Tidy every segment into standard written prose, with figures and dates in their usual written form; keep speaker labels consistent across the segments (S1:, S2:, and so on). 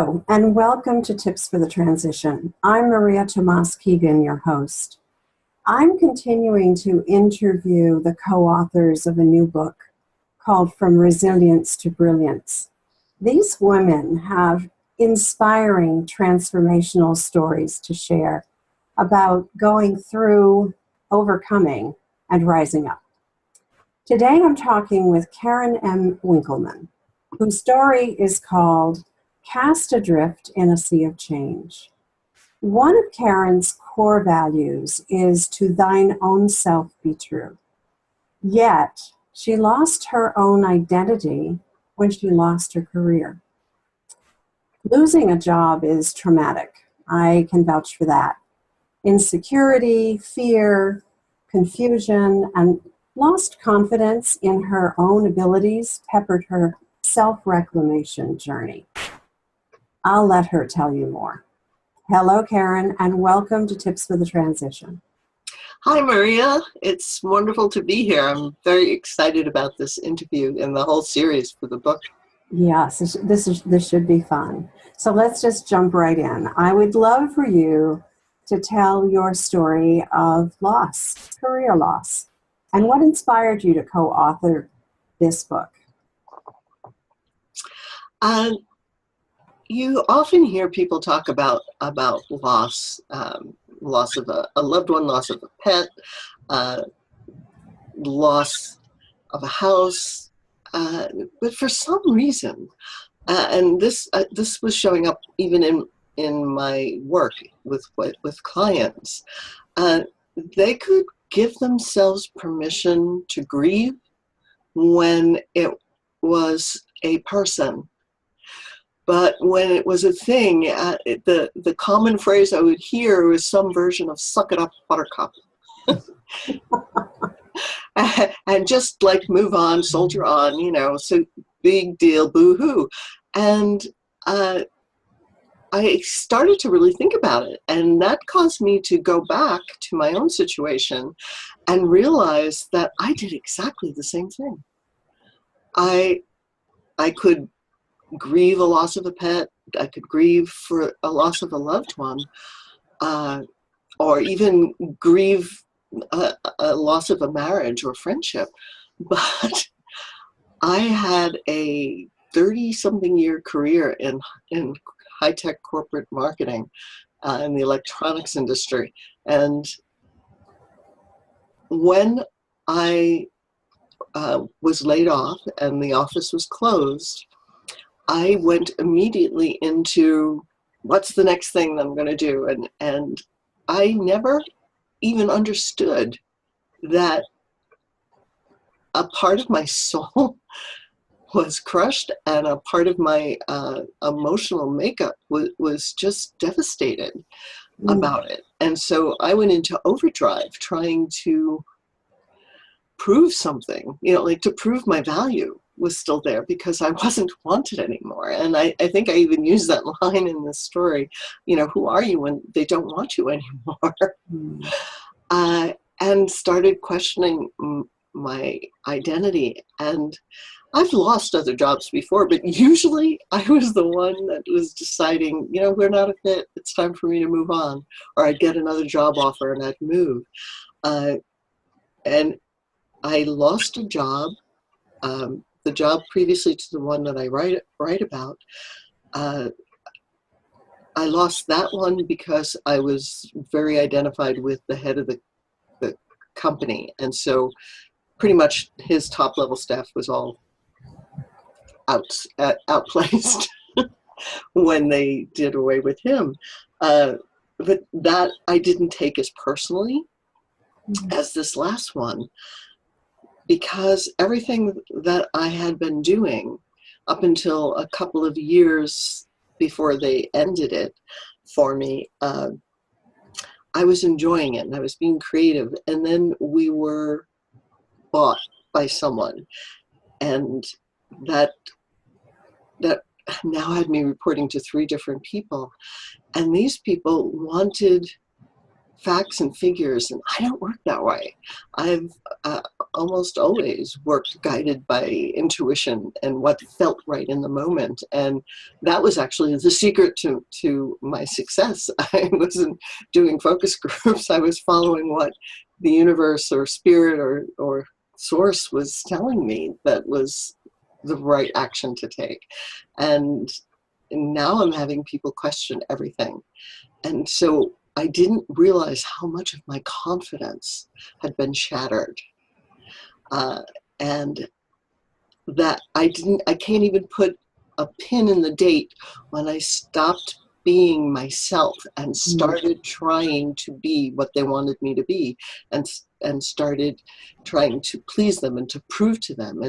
S1: Hello, and welcome to Tips for the Transition. I'm Maria Tomás-Keegan, your host. I'm continuing to interview the co-authors of a new book called From Resilience to Brilliance. These women have inspiring transformational stories to share about going through, overcoming, and rising up. Today I'm talking with Karen M. Winkelman, whose story is called Cast Adrift in a Sea of Change. One of Karen's core values is to thine own self be true. Yet, she lost her own identity when she lost her career. Losing a job is traumatic. I can vouch for that. Insecurity, fear, confusion, and lost confidence in her own abilities peppered her self-reclamation journey. I'll let her tell you more. Hello, Karen, and welcome to Tips for the Transition.
S2: Hi, Maria. It's wonderful to be here. I'm very excited about this interview and the whole series for the book.
S1: Yes, this should be fun. So let's just jump right in. I would love for you to tell your story of loss, career loss, and what inspired you to co-author this book.
S2: You often hear people talk about loss, loss of a loved one, loss of a pet, loss of a house, but for some reason, and this was showing up even in my work with clients, they could give themselves permission to grieve when it was a person. But when it was a thing, the common phrase I would hear was some version of "suck it up, buttercup," and just like move on, soldier on, so big deal, boo-hoo. And I started to really think about it, and that caused me to go back to my own situation and realize that I did exactly the same thing. I could grieve a loss of a pet, I could grieve for a loss of a loved one, or even grieve a loss of a marriage or friendship. But I had a 30-something year career in high-tech corporate marketing in the electronics industry. And when I was laid off and the office was closed, I went immediately into what's the next thing that I'm going to do. And I never even understood that a part of my soul was crushed and a part of my emotional makeup was just devastated about it. And so I went into overdrive trying to prove something, like to prove my value was still there because I wasn't wanted anymore. And I think I even used that line in this story, who are you when they don't want you anymore? And started questioning my identity. And I've lost other jobs before, but usually I was the one that was deciding, we're not a fit, it's time for me to move on. Or I'd get another job offer and I'd move. And I lost a job. The job previously to the one that I write about, I lost that one because I was very identified with the head of the company. And so pretty much his top level staff was all outplaced when they did away with him. But that I didn't take as personally as this last one, because everything that I had been doing up until a couple of years before they ended it for me, I was enjoying it and I was being creative. And then we were bought by someone, and that now had me reporting to 3 different people. And these people wanted facts and figures, and I don't work that way. I've almost always worked guided by intuition and what felt right in the moment, and that was actually the secret to my success. I wasn't doing focus groups. I was following what the universe or spirit or source was telling me that was the right action to take. And now I'm having people question everything. And so I didn't realize how much of my confidence had been shattered. And that I can't even put a pin in the date when I stopped being myself and started trying to be what they wanted me to be, and started trying to please them and to prove to them,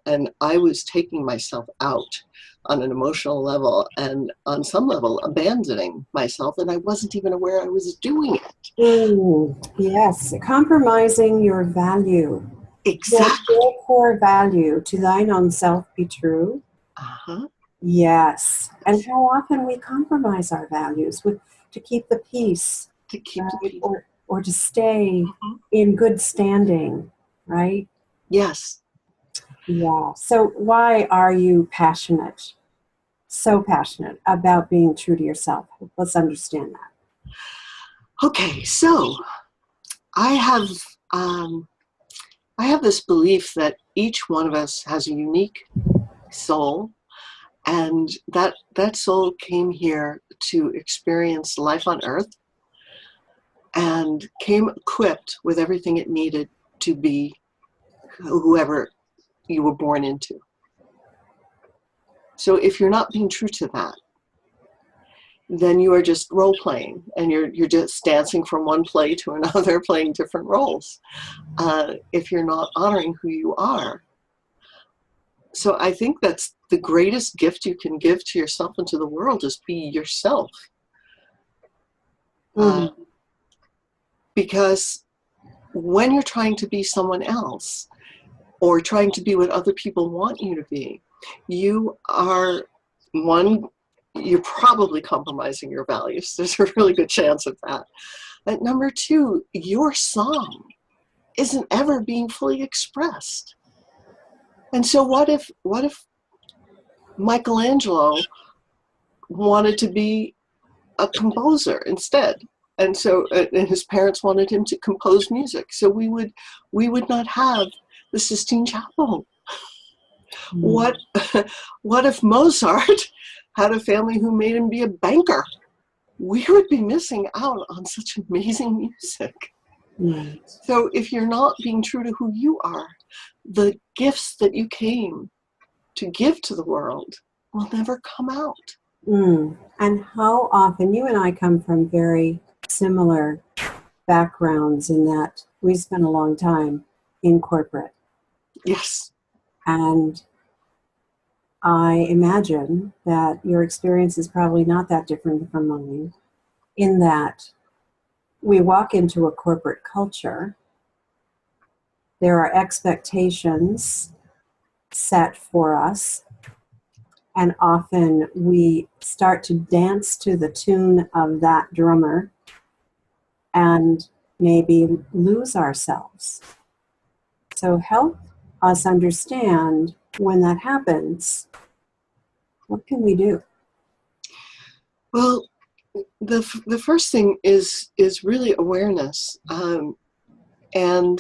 S2: and I was taking myself out on an emotional level, and on some level abandoning myself, and I wasn't even aware I was doing it.
S1: Yes, compromising your value.
S2: Exactly.
S1: Your core value, to thine own self be true.
S2: Uh-huh.
S1: Yes. And how often we compromise our values to keep the peace,
S2: To keep the peace.
S1: or to stay in good standing, right?
S2: Yes.
S1: Yeah. So why are you so passionate about being true to yourself? Let's understand that.
S2: Okay, so I have this belief that each one of us has a unique soul, and that soul came here to experience life on earth and came equipped with everything it needed to be whoever you were born into. So if you're not being true to that, then you are just role playing, and you're just dancing from one play to another, playing different roles. If you're not honoring who you are. So I think that's the greatest gift you can give to yourself and to the world, is be yourself. Because when you're trying to be someone else, or trying to be what other people want you to be, you are, you're probably compromising your values. There's a really good chance of that. But number two, your song isn't ever being fully expressed. And so what if Michelangelo wanted to be a composer instead? And so and his parents wanted him to compose music. So we would not have the Sistine Chapel. What if Mozart had a family who made him be a banker? We would be missing out on such amazing music. So if you're not being true to who you are, the gifts that you came to give to the world will never come out.
S1: And how often, you and I come from very similar backgrounds in that we spent a long time in corporate.
S2: Yes.
S1: And I imagine that your experience is probably not that different from mine, in that we walk into a corporate culture. There are expectations set for us, and often we start to dance to the tune of that drummer and maybe lose ourselves. So help us understand when that happens. What can we do?
S2: Well, the first thing is really awareness, and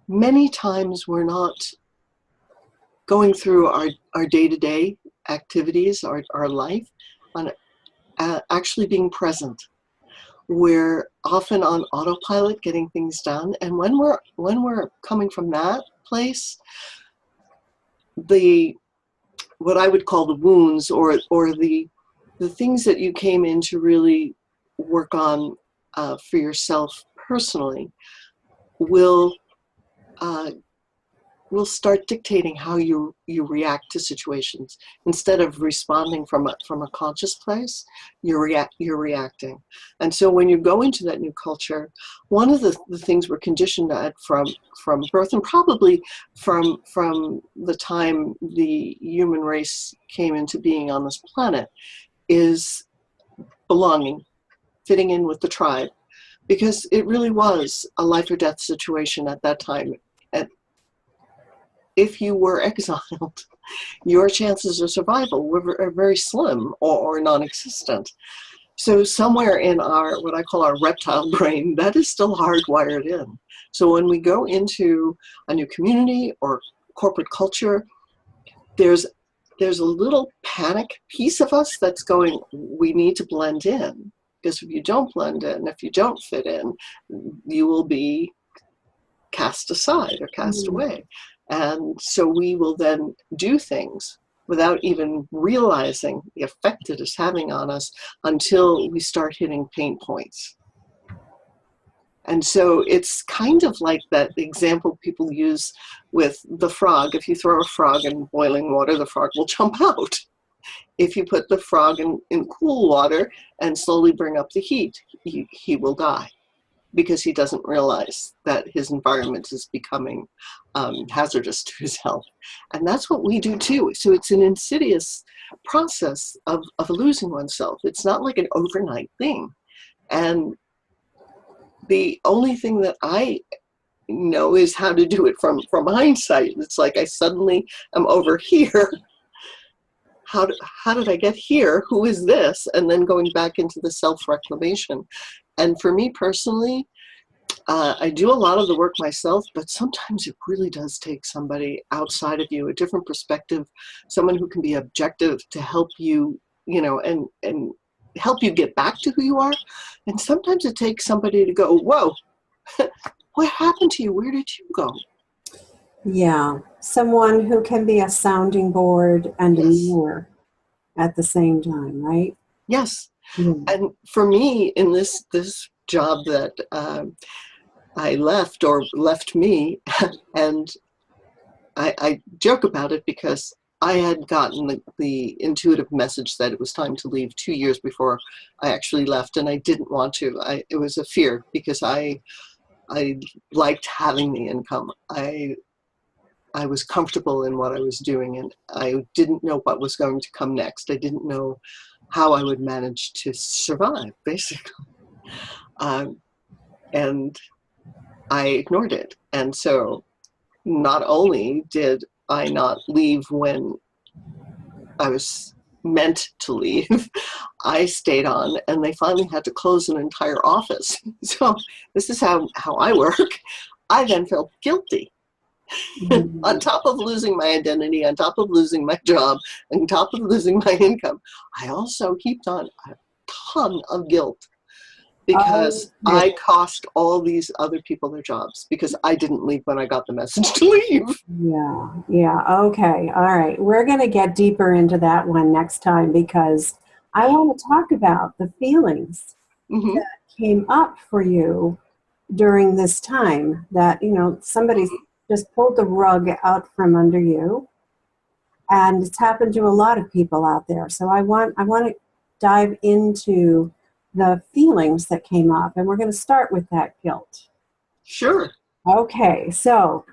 S2: many times we're not going through our day-to-day activities, our life, on actually being present. We're often on autopilot, getting things done, and when we're coming from that place, what I would call the wounds, or the things that you came in to really work on for yourself personally, will start dictating how you react to situations. Instead of responding from a conscious place, you're reacting. And so when you go into that new culture, one of the things we're conditioned at from birth, and probably from the time the human race came into being on this planet, is belonging, fitting in with the tribe. because it really was a life or death situation at that time. And if you were exiled, your chances of survival were very slim or non-existent. So somewhere in our, what I call our reptile brain, that is still hardwired in. So when we go into a new community or corporate culture, there's a little panic piece of us that's going, we need to blend in. Because if you don't blend in, if you don't fit in, you will be cast aside or cast away. And so we will then do things without even realizing the effect it is having on us until we start hitting pain points. And so it's kind of like that example people use with the frog. If you throw a frog in boiling water, the frog will jump out. If you put the frog in cool water and slowly bring up the heat, he will die, because he doesn't realize that his environment is becoming hazardous to his health. And that's what we do too. So it's an insidious process of losing oneself. It's not like an overnight thing. And the only thing that I know is how to do it from hindsight. It's like I suddenly am over here. How did I get here? Who is this? And then going back into the self-reclamation. And for me personally, I do a lot of the work myself, but sometimes it really does take somebody outside of you, a different perspective, someone who can be objective to help you, and help you get back to who you are. And sometimes it takes somebody to go, whoa, what happened to you? Where did you go?
S1: Yeah, someone who can be a sounding board and a mirror at the same time, right?
S2: Yes.
S1: Yeah.
S2: And for me, in this job that I left, or left me, and I joke about it because I had gotten the intuitive message that it was time to leave 2 years before I actually left, and I didn't want to. It was a fear, because I liked having the income. I was comfortable in what I was doing, and I didn't know what was going to come next. I didn't know how I would manage to survive, basically. And I ignored it. And so not only did I not leave when I was meant to leave, I stayed on, and they finally had to close an entire office. So this is how I work. I then felt guilty. On top of losing my identity, on top of losing my job, on top of losing my income, I also heaped on a ton of guilt, because I cost all these other people their jobs because I didn't leave when I got the message to leave.
S1: Yeah. Okay. All right. We're going to get deeper into that one next time, because I want to talk about the feelings that came up for you during this time, that, somebody just pulled the rug out from under you, and it's happened to a lot of people out there. So I want to dive into the feelings that came up, and we're going to start with that guilt.
S2: Sure.
S1: Okay, so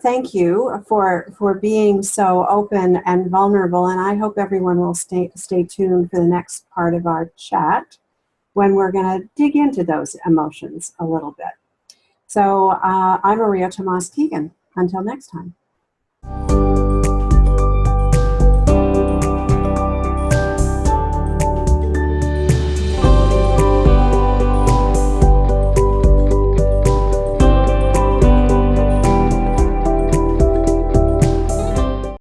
S1: thank you for being so open and vulnerable, and I hope everyone will stay tuned for the next part of our chat, when we're going to dig into those emotions a little bit. So I'm Maria Tomás-Keegan. Until next time.